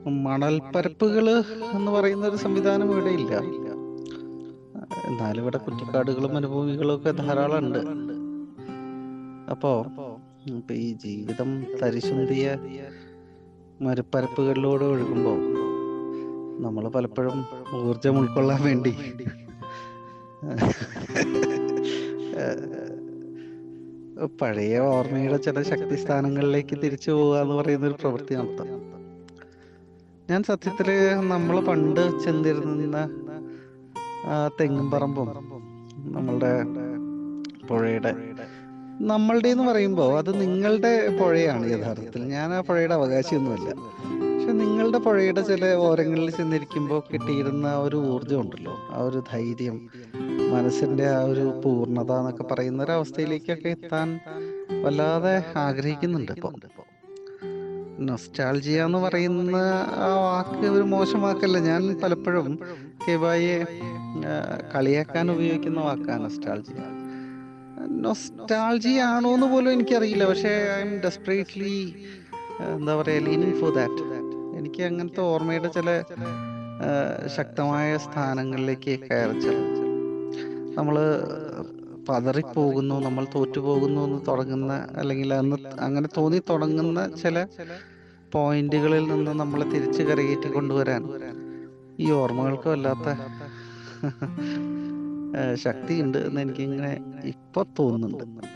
മണൽപ്പരപ്പുകള് എന്ന് പറയുന്ന ഒരു സംവിധാനം ഇവിടെ ഇല്ല. എന്നാലും ഇവിടെ കുറ്റിക്കാടുകളും മരുഭൂമികളും ഒക്കെ ധാരാളം ഉണ്ട്. അപ്പോ ഇപ്പൊ ഈ ജീവിതം തരിശുന്തിയ മരുപ്പരപ്പുകളിലൂടെ ഒഴുകുമ്പോൾ നമ്മൾ പലപ്പോഴും ഊർജം ഉൾക്കൊള്ളാൻ വേണ്ടി പഴയ ഓർമ്മയുടെ ചില ശക്തിസ്ഥാനങ്ങളിലേക്ക് തിരിച്ചു പോവുക എന്ന് പറയുന്ന ഒരു പ്രവൃത്തി നടത്താം. ഞാൻ സത്യത്തില് നമ്മൾ പണ്ട് ചെന്നിരുന്ന തെങ്ങും പറമ്പും നമ്മളുടെ പുഴയുടെ നമ്മളുടെ എന്ന് പറയുമ്പോൾ അത് നിങ്ങളുടെ പുഴയാണ് യഥാർത്ഥത്തിൽ. ഞാൻ ആ പുഴയുടെ അവകാശിയൊന്നുമല്ല. പക്ഷെ നിങ്ങളുടെ പുഴയുടെ ചില ഓരങ്ങളിൽ ചെന്നിരിക്കുമ്പോൾ കിട്ടിയിരുന്ന ഒരു ഊർജം ഉണ്ടല്ലോ, ആ ഒരു ധൈര്യം, മനസ്സിന്റെ ആ ഒരു പൂർണ്ണത എന്നൊക്കെ പറയുന്ന ഒരു അവസ്ഥയിലേക്കൊക്കെ എത്താൻ വല്ലാതെ ആഗ്രഹിക്കുന്നുണ്ട് ഇപ്പൊ. നൊസ്റ്റാൾജിയ എന്ന് പറയുന്ന ആ വാക്ക് ഒരു മോശം വാക്കല്ല. ഞാൻ പലപ്പോഴും കെബായെ കളിയാക്കാൻ ഉപയോഗിക്കുന്ന വാക്കാണ് നൊസ്റ്റാൾജിയ. നൊസ്റ്റാൾജിയ ആണോ എന്ന് പോലും എനിക്കറിയില്ല. പക്ഷേ ഐ എം ഡെസ്പറേറ്റ്ലി എന്താ പറയുക, ലീനിങ് ഫോർ ദാറ്റ്. എനിക്ക് അങ്ങനത്തെ ഓർമ്മയുടെ ചില ശക്തമായ സ്ഥാനങ്ങളിലേക്ക് കയറിച്ചെല്ലാം നമ്മള് പതറിപ്പോകുന്നു, നമ്മൾ തോറ്റുപോകുന്നു എന്ന് തുടങ്ങുന്ന, അല്ലെങ്കിൽ അന്ന് അങ്ങനെ തോന്നി തുടങ്ങുന്ന ചില പോയിന്റുകളിൽ നിന്ന് നമ്മളെ തിരിച്ചു കരകയറ്റി കൊണ്ടുവരാൻ ഈ ഓർമ്മകൾക്ക് വല്ലാത്ത ശക്തിയുണ്ട് എന്ന് എനിക്കിങ്ങനെ ഇപ്പൊ തോന്നുന്നുണ്ട്.